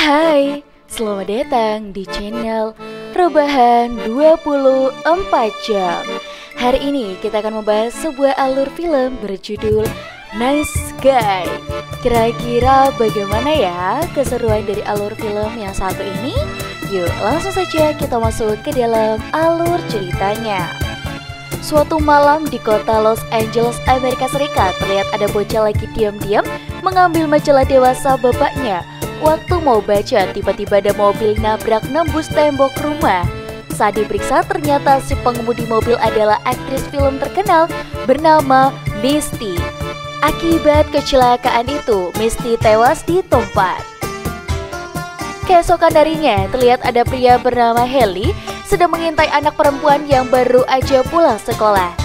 Hai, selamat datang di channel Rebahan 24 Jam. Hari ini kita akan membahas sebuah alur film berjudul Nice Guy. Kira-kira bagaimana ya keseruan dari alur film yang satu ini? Yuk langsung saja kita masuk ke dalam alur ceritanya. Suatu malam di kota Los Angeles, Amerika Serikat, terlihat ada bocah lagi diam-diam mengambil majalah dewasa bapaknya. Waktu mau baca, tiba-tiba ada mobil nabrak nembus tembok rumah. Saat diperiksa, ternyata si pengemudi mobil adalah aktris film terkenal bernama Misty. Akibat kecelakaan itu, Misty tewas di tempat. Keesokan harinya, terlihat ada pria bernama Haley sedang mengintai anak perempuan yang baru aja pulang sekolah.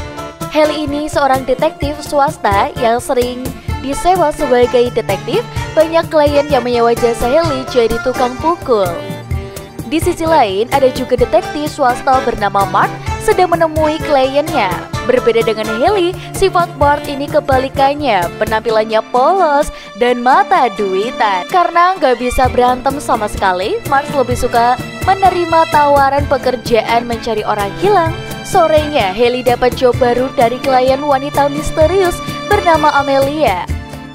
Haley ini seorang detektif swasta yang sering disewa sebagai detektif. Banyak klien yang menyewa jasa Haley jadi tukang pukul. Di sisi lain, ada juga detektif swasta bernama Mark sedang menemui kliennya. Berbeda dengan Haley, sifat Mark ini kebalikannya, penampilannya polos dan mata duitan. Karena nggak bisa berantem sama sekali, Mark lebih suka menerima tawaran pekerjaan mencari orang hilang. Sorenya, Haley dapat job baru dari klien wanita misterius bernama Amelia.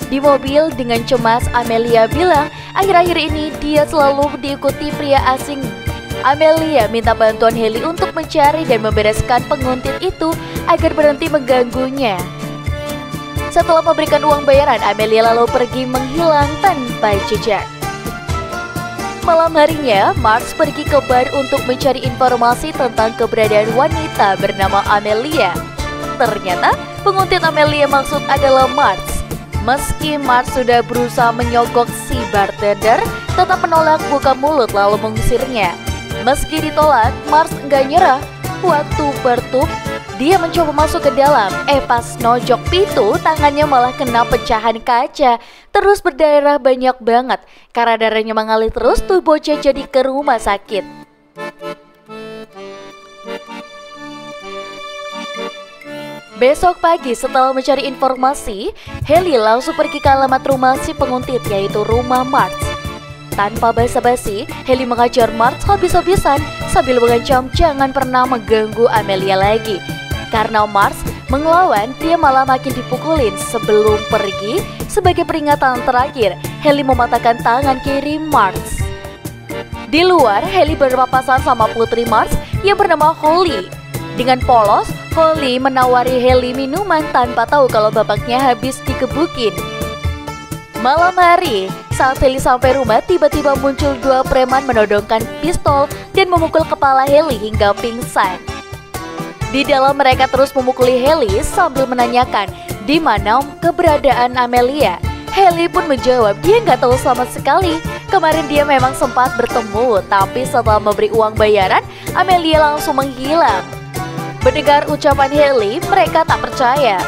Di mobil dengan cemas, Amelia bilang akhir-akhir ini dia selalu diikuti pria asing. Amelia minta bantuan Haley untuk mencari dan membereskan penguntit itu agar berhenti mengganggunya. Setelah memberikan uang bayaran, Amelia lalu pergi menghilang tanpa jejak. Malam harinya, Mars pergi ke bar untuk mencari informasi tentang keberadaan wanita bernama Amelia. Ternyata penguntit Amelia maksud adalah Mars. Meski Mars sudah berusaha menyogok si bartender, tetap menolak buka mulut lalu mengusirnya. Meski ditolak, Mars enggak nyerah. Waktu bertup, dia mencoba masuk ke dalam. Pas nojok pintu, tangannya malah kena pecahan kaca. Terus berdarah banyak banget. Karena darahnya mengalir terus, tuh bocah jadi ke rumah sakit. Besok pagi setelah mencari informasi, Haley langsung pergi ke alamat rumah si penguntit, yaitu rumah Mars. Tanpa basa-basi, Haley mengajar Mars habis-habisan sambil mengancam jangan pernah mengganggu Amelia lagi. Karena Mars mengelawan, dia malah makin dipukulin. Sebelum pergi, sebagai peringatan terakhir, Haley mematahkan tangan kiri Mars. Di luar, Haley berpapasan sama putri Mars yang bernama Holly. Dengan polos, Holly menawari Haley minuman tanpa tahu kalau bapaknya habis dikebukin. Malam hari, saat Haley sampai rumah, tiba-tiba muncul dua preman menodongkan pistol dan memukul kepala Haley hingga pingsan. Di dalam mereka terus memukuli Haley sambil menanyakan di mana keberadaan Amelia. Haley pun menjawab dia nggak tahu sama sekali. Kemarin dia memang sempat bertemu, tapi setelah memberi uang bayaran, Amelia langsung menghilang. Mendengar ucapan Haley, mereka tak percaya.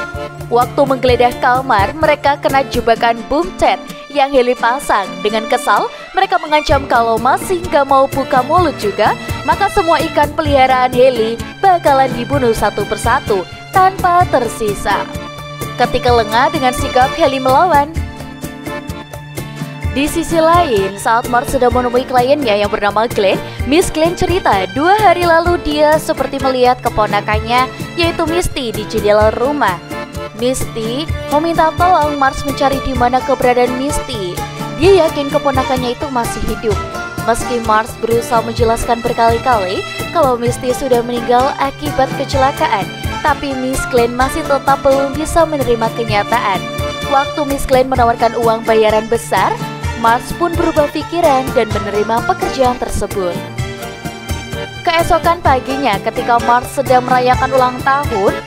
Waktu menggeledah kamar, mereka kena jebakan boom chat yang Haley pasang. Dengan kesal, mereka mengancam kalau masih gak mau buka mulut juga, maka semua ikan peliharaan Haley bakalan dibunuh satu persatu tanpa tersisa. Ketika lengah dengan sikap Haley melawan. Di sisi lain, saat Mark sedang menemui kliennya yang bernama Glenn, Miss Glenn cerita 2 hari lalu dia seperti melihat keponakannya yaitu Misty di jendela rumah. Misty meminta tolong Mark mencari di mana keberadaan Misty. Dia yakin keponakannya itu masih hidup. Meski Mark berusaha menjelaskan berkali-kali kalau Misty sudah meninggal akibat kecelakaan, tapi Miss Glenn masih tetap belum bisa menerima kenyataan. Waktu Miss Glenn menawarkan uang bayaran besar, Mars pun berubah pikiran dan menerima pekerjaan tersebut. Keesokan paginya ketika Mars sedang merayakan ulang tahun,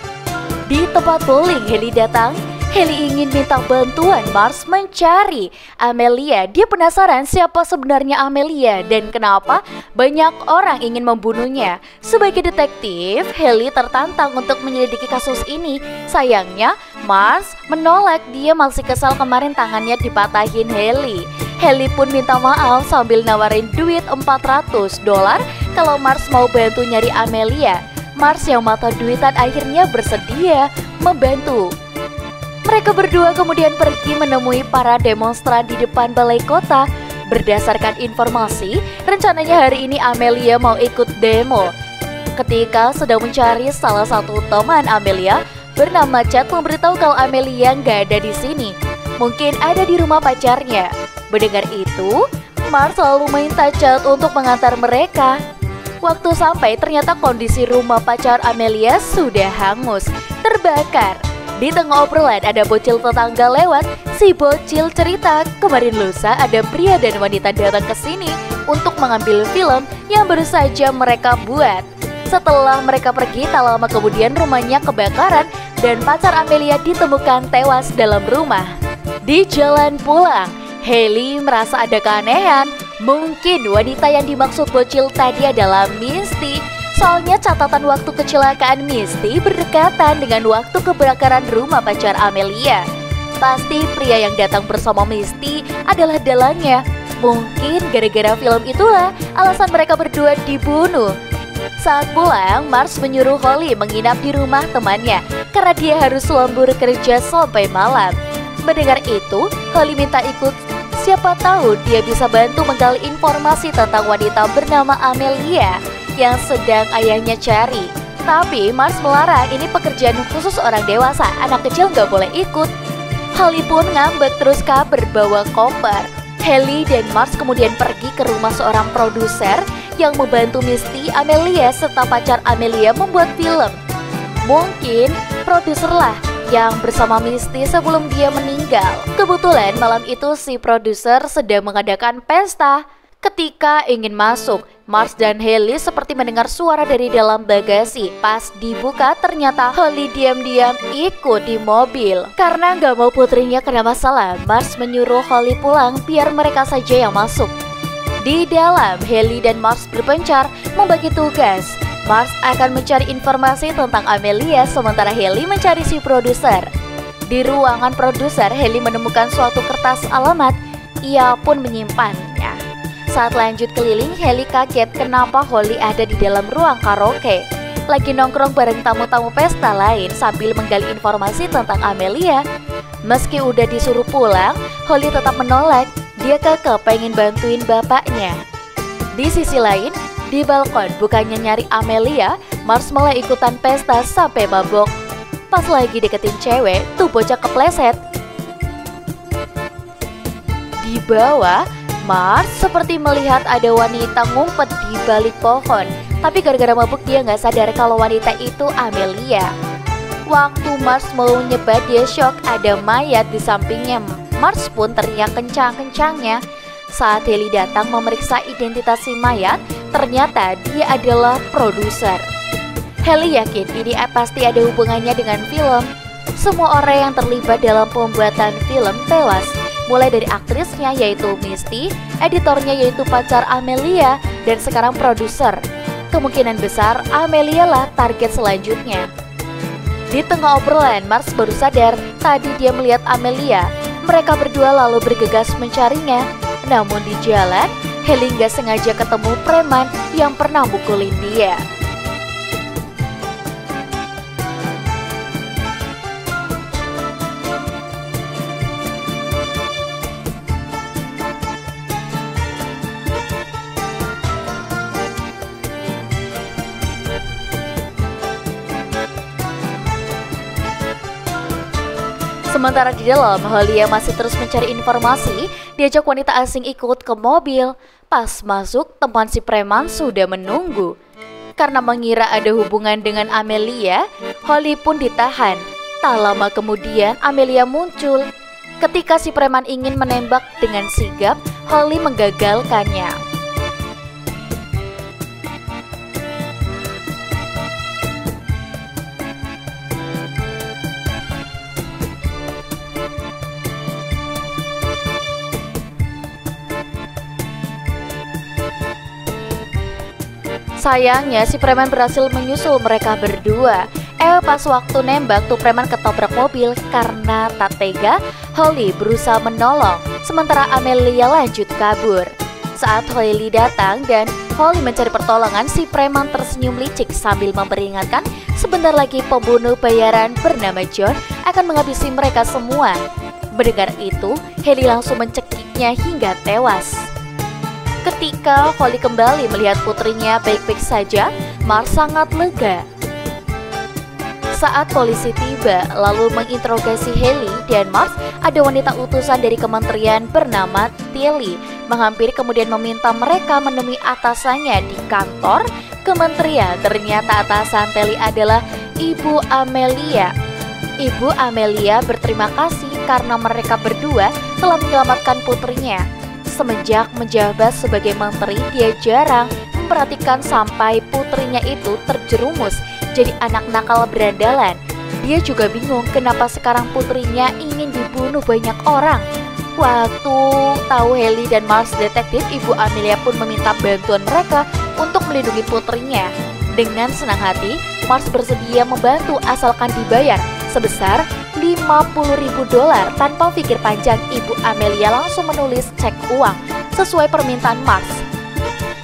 di tempat bowling Haley datang. Haley ingin minta bantuan Mars mencari Amelia. Dia penasaran siapa sebenarnya Amelia dan kenapa banyak orang ingin membunuhnya. Sebagai detektif, Haley tertantang untuk menyelidiki kasus ini. Sayangnya, Mars menolak. Dia masih kesal kemarin tangannya dipatahin Haley. Haley pun minta maaf sambil nawarin duit $400 kalau Mars mau bantu nyari Amelia. Mars yang mata duitan akhirnya bersedia membantu. Mereka berdua kemudian pergi menemui para demonstran di depan balai kota. Berdasarkan informasi, rencananya hari ini Amelia mau ikut demo. Ketika sedang mencari, salah satu teman Amelia bernama Chad memberitahu kalau Amelia nggak ada di sini. Mungkin ada di rumah pacarnya. Mendengar itu, Mars selalu minta Chad untuk mengantar mereka. Waktu sampai, ternyata kondisi rumah pacar Amelia sudah hangus, terbakar. Di tengah obrolan ada bocil tetangga lewat. Si bocil cerita, kemarin lusa ada pria dan wanita datang ke sini untuk mengambil film yang baru saja mereka buat. Setelah mereka pergi, tak lama kemudian rumahnya kebakaran dan pacar Amelia ditemukan tewas dalam rumah. Di jalan pulang, Hailey merasa ada keanehan. Mungkin wanita yang dimaksud bocil tadi adalah Misty. Soalnya catatan waktu kecelakaan Misty berdekatan dengan waktu kebakaran rumah pacar Amelia. Pasti pria yang datang bersama Misty adalah dalangnya. Mungkin gara-gara film itulah alasan mereka berdua dibunuh. Saat pulang, Mars menyuruh Holly menginap di rumah temannya karena dia harus lembur kerja sampai malam. Mendengar itu, Holly minta ikut. Siapa tahu dia bisa bantu menggali informasi tentang wanita bernama Amelia yang sedang ayahnya cari. Tapi Mars melarang, ini pekerjaan khusus orang dewasa, anak kecil nggak boleh ikut. Holly pun ngambek terus kabur bawa koper. Hailey dan Mars kemudian pergi ke rumah seorang produser yang membantu Misty, Amelia, serta pacar Amelia membuat film. Mungkin produser lah yang bersama Misty sebelum dia meninggal. Kebetulan malam itu si produser sedang mengadakan pesta. Ketika ingin masuk, Mars dan Hailey seperti mendengar suara dari dalam bagasi. Pas dibuka, ternyata Holly diam-diam ikut di mobil. Karena nggak mau putrinya kena masalah, Mars menyuruh Holly pulang biar mereka saja yang masuk. Di dalam, Hailey dan Mars berpencar membagi tugas. Mars akan mencari informasi tentang Amelia, sementara Hailey mencari si produser. Di ruangan produser, Hailey menemukan suatu kertas alamat. Ia pun menyimpannya. Saat lanjut keliling, Hailey kaget kenapa Holly ada di dalam ruang karaoke. Lagi nongkrong bareng tamu-tamu pesta lain sambil menggali informasi tentang Amelia. Meski udah disuruh pulang, Holly tetap menolak. Dia kekeh pengen bantuin bapaknya. Di sisi lain, di balkon bukannya nyari Amelia, Mars malah ikutan pesta sampai mabok. Pas lagi deketin cewek, tuh bocah kepleset. Di bawah, Mars seperti melihat ada wanita ngumpet di balik pohon. Tapi gara-gara mabuk dia nggak sadar kalau wanita itu Amelia. Waktu Mars mau nyebat, dia shock ada mayat di sampingnya. Mars pun teriak kencang-kencangnya. Saat Hailey datang memeriksa identitas si mayat, ternyata dia adalah produser. Hailey yakin ini pasti ada hubungannya dengan film. Semua orang yang terlibat dalam pembuatan film tewas. Mulai dari aktrisnya yaitu Misty, editornya yaitu pacar Amelia, dan sekarang produser. Kemungkinan besar Amelia lah target selanjutnya. Di tengah obrolan, Mars baru sadar tadi dia melihat Amelia. Mereka berdua lalu bergegas mencarinya. Namun di jalan, Hailey nggak sengaja ketemu preman yang pernah mukulin dia. Sementara di dalam, Holly masih terus mencari informasi, diajak wanita asing ikut ke mobil. Pas masuk, teman si preman sudah menunggu. Karena mengira ada hubungan dengan Amelia, Holly pun ditahan. Tak lama kemudian, Amelia muncul. Ketika si preman ingin menembak dengan sigap, Holly menggagalkannya. Sayangnya si preman berhasil menyusul mereka berdua. Pas waktu nembak tuh preman ketobrak mobil. Karena tak tega, Holly berusaha menolong, sementara Amelia lanjut kabur. Saat Hailey datang dan Holly mencari pertolongan, si preman tersenyum licik sambil memperingatkan sebentar lagi pembunuh bayaran bernama John akan menghabisi mereka semua. Mendengar itu, Hailey langsung mencekiknya hingga tewas. Ketika Holly kembali melihat putrinya baik-baik saja, Mars sangat lega. Saat polisi tiba lalu menginterogasi Haley dan Mars, ada wanita utusan dari kementerian bernama Tilly menghampiri kemudian meminta mereka menemui atasannya di kantor kementerian. Ternyata atasan Tilly adalah Ibu Amelia. Ibu Amelia berterima kasih karena mereka berdua telah menyelamatkan putrinya. Semenjak menjabat sebagai menteri, dia jarang memperhatikan sampai putrinya itu terjerumus jadi anak nakal berandalan. Dia juga bingung kenapa sekarang putrinya ingin dibunuh banyak orang. Waktu tahu Haley dan Mars detektif, Ibu Amelia pun meminta bantuan mereka untuk melindungi putrinya. Dengan senang hati, Mars bersedia membantu asalkan dibayar sebesar $50.000. Tanpa pikir panjang, Ibu Amelia langsung menulis cek uang sesuai permintaan Mars.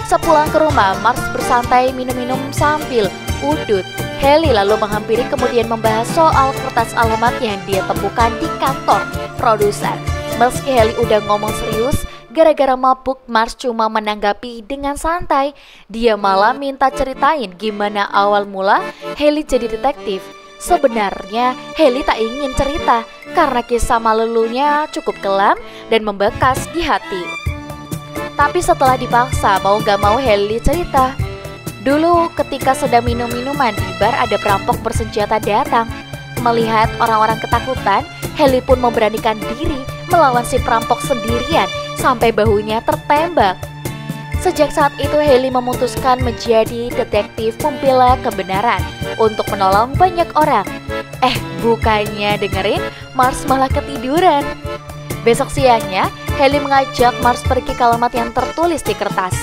Sepulang ke rumah, Mars bersantai minum-minum sambil udut. Haley lalu menghampiri kemudian membahas soal kertas alamat yang dia temukan di kantor produser. Meski Haley udah ngomong serius, gara-gara mabuk, Mars cuma menanggapi dengan santai. Dia malah minta ceritain gimana awal mula Haley jadi detektif. Sebenarnya Haley tak ingin cerita karena kisah malelunya cukup kelam dan membekas di hati. Tapi setelah dipaksa, mau gak mau Haley cerita. Dulu ketika sedang minum minuman di bar, ada perampok bersenjata datang. Melihat orang-orang ketakutan, Haley pun memberanikan diri melawan si perampok sendirian sampai bahunya tertembak. Sejak saat itu Haley memutuskan menjadi detektif pembela kebenaran untuk menolong banyak orang. Bukannya dengerin, Mars malah ketiduran. Besok siangnya, Haley mengajak Mars pergi ke alamat yang tertulis di kertas.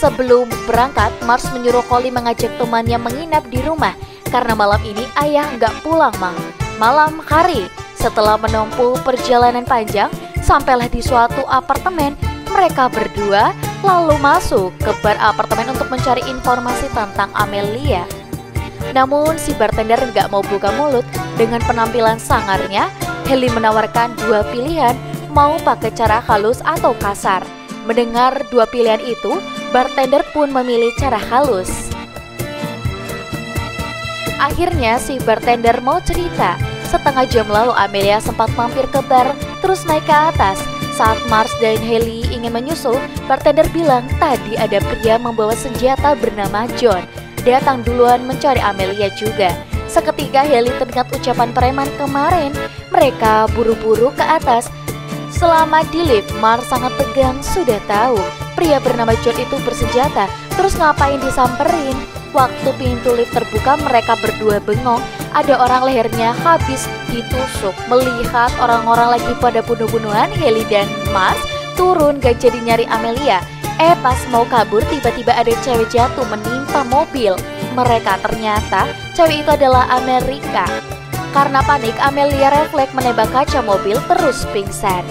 Sebelum berangkat, Mars menyuruh Holly mengajak temannya menginap di rumah karena malam ini ayah nggak pulang malam hari. Setelah menempuh perjalanan panjang, sampailah di suatu apartemen. Mereka berdua lalu masuk ke bar apartemen untuk mencari informasi tentang Amelia. Namun si bartender nggak mau buka mulut. Dengan penampilan sangarnya, Haley menawarkan dua pilihan, mau pakai cara halus atau kasar. Mendengar dua pilihan itu, bartender pun memilih cara halus. Akhirnya si bartender mau cerita. Setengah jam lalu Amelia sempat mampir ke bar, terus naik ke atas. Saat Mars dan Haley ingin menyusul, bartender bilang tadi ada pria membawa senjata bernama John datang duluan mencari Amelia juga. Seketika Haley teringat ucapan preman kemarin. Mereka buru-buru ke atas. Selama di lift, Mars sangat tegang. Sudah tahu pria bernama John itu bersenjata, terus ngapain disamperin? Waktu pintu lift terbuka, mereka berdua bengong. Ada orang lehernya habis ditusuk. Melihat orang-orang lagi pada bunuh-bunuhan, Haley dan Mars turun gak jadi nyari Amelia. Pas mau kabur, tiba-tiba ada cewek jatuh menimpa mobil. Mereka ternyata cewek itu adalah Amerika. Karena panik, Amelia refleks menembak kaca mobil terus pingsan.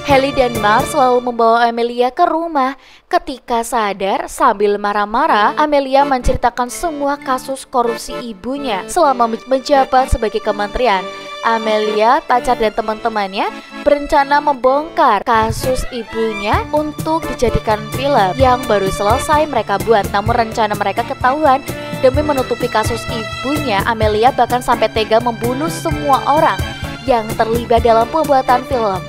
Haley dan Mars lalu membawa Amelia ke rumah. Ketika sadar, sambil marah-marah, Amelia menceritakan semua kasus korupsi ibunya selama menjabat sebagai kementerian. Amelia, pacar dan teman-temannya berencana membongkar kasus ibunya untuk dijadikan film yang baru selesai mereka buat. Namun rencana mereka ketahuan. Demi menutupi kasus ibunya, Amelia bahkan sampai tega membunuh semua orang yang terlibat dalam pembuatan film.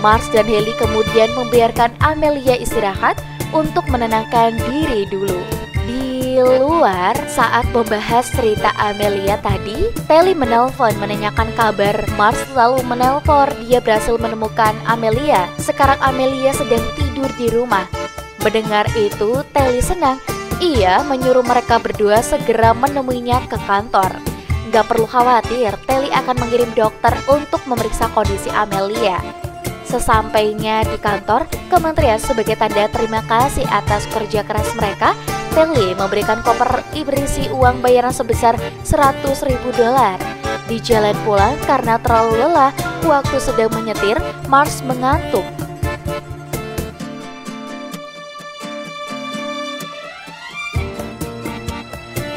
Mars dan Haley kemudian membiarkan Amelia istirahat untuk menenangkan diri dulu. Di luar, saat membahas cerita Amelia tadi, Telly menelpon menanyakan kabar. Mars lalu menelpon, dia berhasil menemukan Amelia. Sekarang Amelia sedang tidur di rumah. Mendengar itu, Telly senang. Ia menyuruh mereka berdua segera menemuinya ke kantor. Gak perlu khawatir, Telly akan mengirim dokter untuk memeriksa kondisi Amelia. Sesampainya di kantor kementerian sebagai tanda terima kasih atas kerja keras mereka, Telly memberikan koper berisi uang bayaran sebesar $100.000. Di jalan pulang karena terlalu lelah waktu sedang menyetir, Mars mengantuk.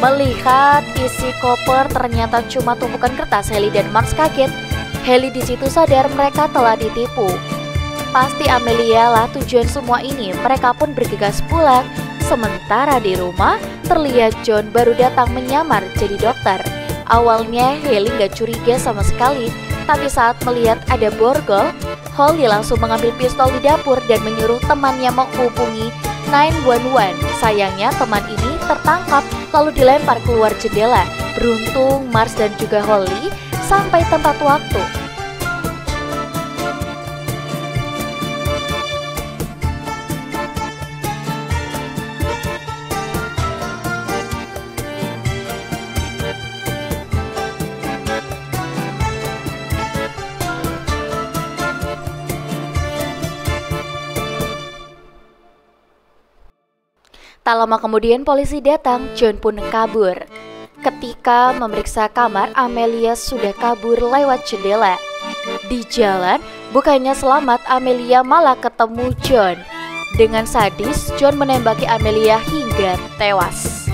Melihat isi koper ternyata cuma tumpukan kertas, Haley dan Mars kaget. Haley di situ sadar mereka telah ditipu. Pasti Amelia lah tujuan semua ini. Mereka pun bergegas pulang. Sementara di rumah, terlihat John baru datang menyamar jadi dokter. Awalnya Haley gak curiga sama sekali, tapi saat melihat ada borgol, Holly langsung mengambil pistol di dapur dan menyuruh temannya menghubungi 911. Sayangnya teman ini tertangkap lalu dilempar keluar jendela. Beruntung Mars dan juga Holly sampai tempat waktu. Tak lama kemudian polisi datang, John pun kabur. Ketika memeriksa kamar, Amelia sudah kabur lewat jendela. Di jalan, bukannya selamat, Amelia malah ketemu John. Dengan sadis, John menembaki Amelia hingga tewas.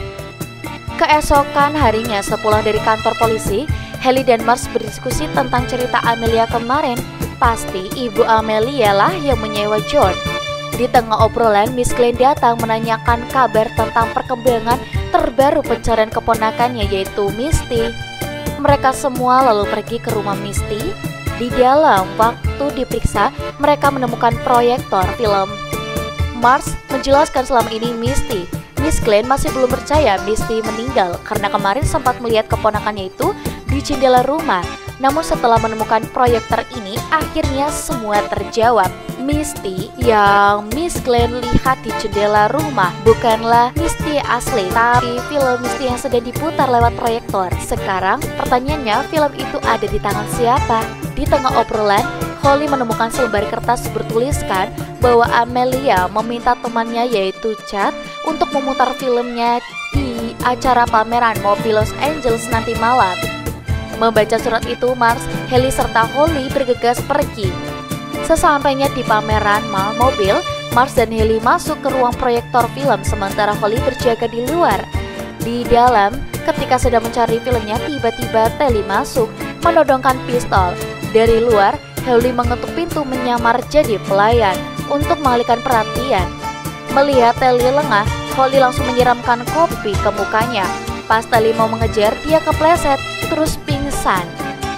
Keesokan harinya sepulang dari kantor polisi, Haley dan Mars berdiskusi tentang cerita Amelia kemarin. Pasti ibu Amelia lah yang menyewa John. Di tengah obrolan, Miss Glenn datang menanyakan kabar tentang perkembangan terbaru pencarian keponakannya yaitu Misty. Mereka semua lalu pergi ke rumah Misty. Di dalam waktu diperiksa, mereka menemukan proyektor film. Mars menjelaskan selama ini Miss Glenn masih belum percaya Misty meninggal karena kemarin sempat melihat keponakannya itu di jendela rumah. Namun setelah menemukan proyektor ini, akhirnya semua terjawab. Misty yang Miss Glenn lihat di jendela rumah bukanlah Misty asli, tapi film Misty yang sedang diputar lewat proyektor. Sekarang pertanyaannya, film itu ada di tangan siapa? Di tengah obrolan, Holly menemukan selembar kertas bertuliskan bahwa Amelia meminta temannya yaitu Chad untuk memutar filmnya di acara pameran mobil Los Angeles nanti malam. Membaca surat itu, Mars, Haley serta Holly bergegas pergi. Sesampainya di pameran mobil, Mars dan Haley masuk ke ruang proyektor film sementara Holly berjaga di luar. Di dalam, ketika sedang mencari filmnya, tiba-tiba Telly masuk menodongkan pistol. Dari luar, Holly mengetuk pintu menyamar jadi pelayan untuk mengalihkan perhatian. Melihat Telly lengah, Holly langsung menyiramkan kopi ke mukanya. Pas Telly mau mengejar, dia kepleset terus pingsan.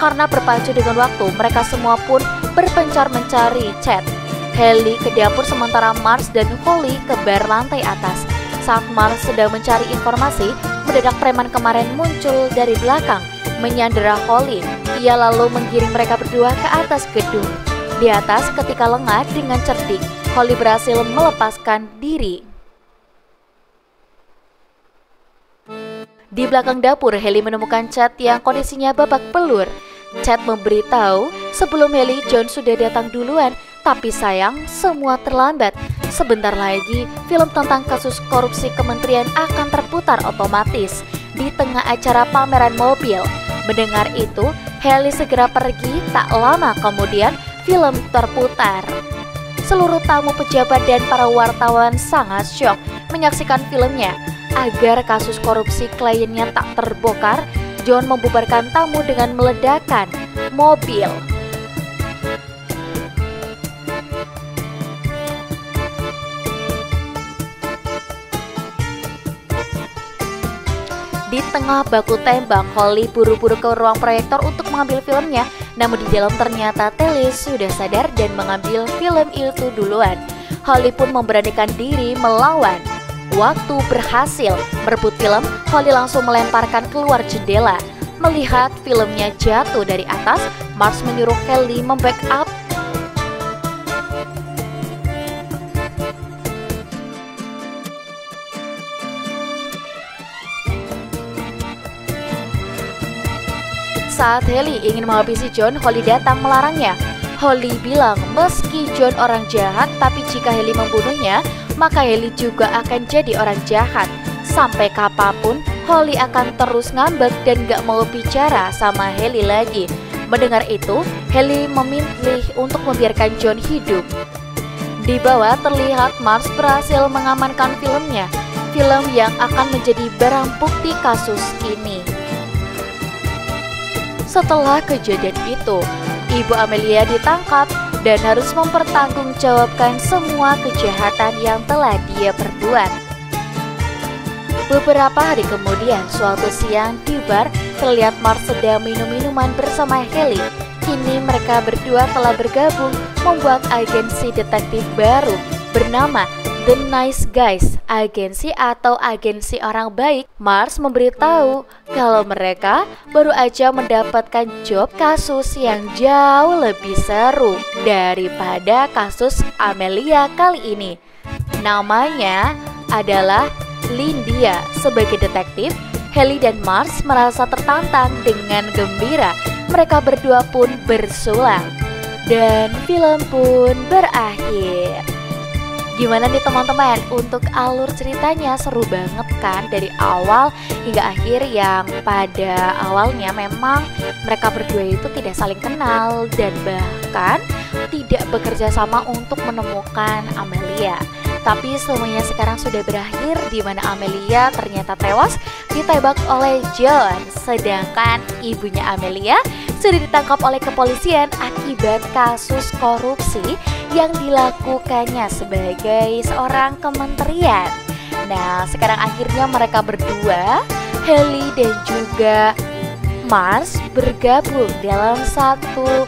Karena berpacu dengan waktu, mereka semua pun berpencar mencari Chad. Haley ke dapur sementara Mars dan Holly ke bar lantai atas. Saat Mars sedang mencari informasi, mendadak preman kemarin muncul dari belakang, menyandera Holly. Ia lalu menggiring mereka berdua ke atas gedung. Di atas, ketika lengah dengan cerdik, Holly berhasil melepaskan diri. Di belakang dapur, Haley menemukan Chad yang kondisinya babak belur. Chad memberitahu sebelum Haley, John sudah datang duluan, tapi sayang semua terlambat. Sebentar lagi, film tentang kasus korupsi kementerian akan terputar otomatis di tengah acara pameran mobil. Mendengar itu, Haley segera pergi. Tak lama kemudian, film terputar. Seluruh tamu pejabat dan para wartawan sangat syok menyaksikan filmnya. Agar kasus korupsi kliennya tak terbongkar, John membubarkan tamu dengan meledakkan mobil. Di tengah baku tembak, Holly buru-buru ke ruang proyektor untuk mengambil filmnya. Namun di dalam ternyata Telly sudah sadar dan mengambil film itu duluan. Holly pun memberanikan diri melawan. Waktu berhasil merebut film, Holly langsung melemparkan keluar jendela. Melihat filmnya jatuh dari atas, Mars menyuruh Haley membackup. Saat Haley ingin menghabisi John, Holly datang melarangnya. Holly bilang meski John orang jahat, tapi jika Haley membunuhnya, maka Haley juga akan jadi orang jahat. Sampai kapanpun, Holly akan terus ngambek dan gak mau bicara sama Haley lagi. Mendengar itu, Haley memilih untuk membiarkan John hidup. Di bawah terlihat Mars berhasil mengamankan filmnya, film yang akan menjadi barang bukti kasus ini. Setelah kejadian itu, Ibu Amelia ditangkap dan harus mempertanggungjawabkan semua kejahatan yang telah dia perbuat. Beberapa hari kemudian, suatu siang di bar, terlihat Mars sedang minum minuman bersama Haley. Kini mereka berdua telah bergabung membuat agensi detektif baru bernama The Nice Guys, agensi atau agensi orang baik. Mars memberitahu kalau mereka baru aja mendapatkan job kasus yang jauh lebih seru daripada kasus Amelia kali ini. Namanya adalah Lindia. Sebagai detektif, Haley dan Mars merasa tertantang. Dengan gembira mereka berdua pun bersulang dan film pun berakhir. Gimana nih teman-teman, untuk alur ceritanya seru banget kan, dari awal hingga akhir, yang pada awalnya memang mereka berdua itu tidak saling kenal dan bahkan tidak bekerja sama untuk menemukan Amelia. Tapi semuanya sekarang sudah berakhir, di mana Amelia ternyata tewas ditembak oleh John, sedangkan ibunya Amelia sudah ditangkap oleh kepolisian akibat kasus korupsi yang dilakukannya sebagai seorang kementerian. Nah, sekarang akhirnya mereka berdua, Haley dan juga Mars, bergabung dalam satu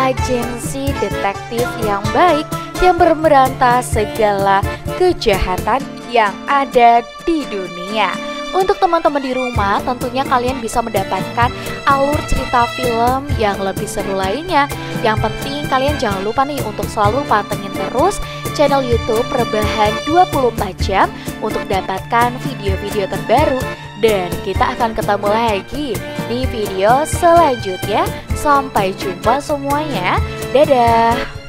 agensi detektif yang baik yang memberantas segala kejahatan yang ada di dunia. Untuk teman-teman di rumah, tentunya kalian bisa mendapatkan alur cerita film yang lebih seru lainnya. Yang penting kalian jangan lupa nih untuk selalu pantengin terus channel YouTube Rebahan 24 Jam untuk dapatkan video-video terbaru. Dan kita akan ketemu lagi di video selanjutnya. Sampai jumpa semuanya. Dadah.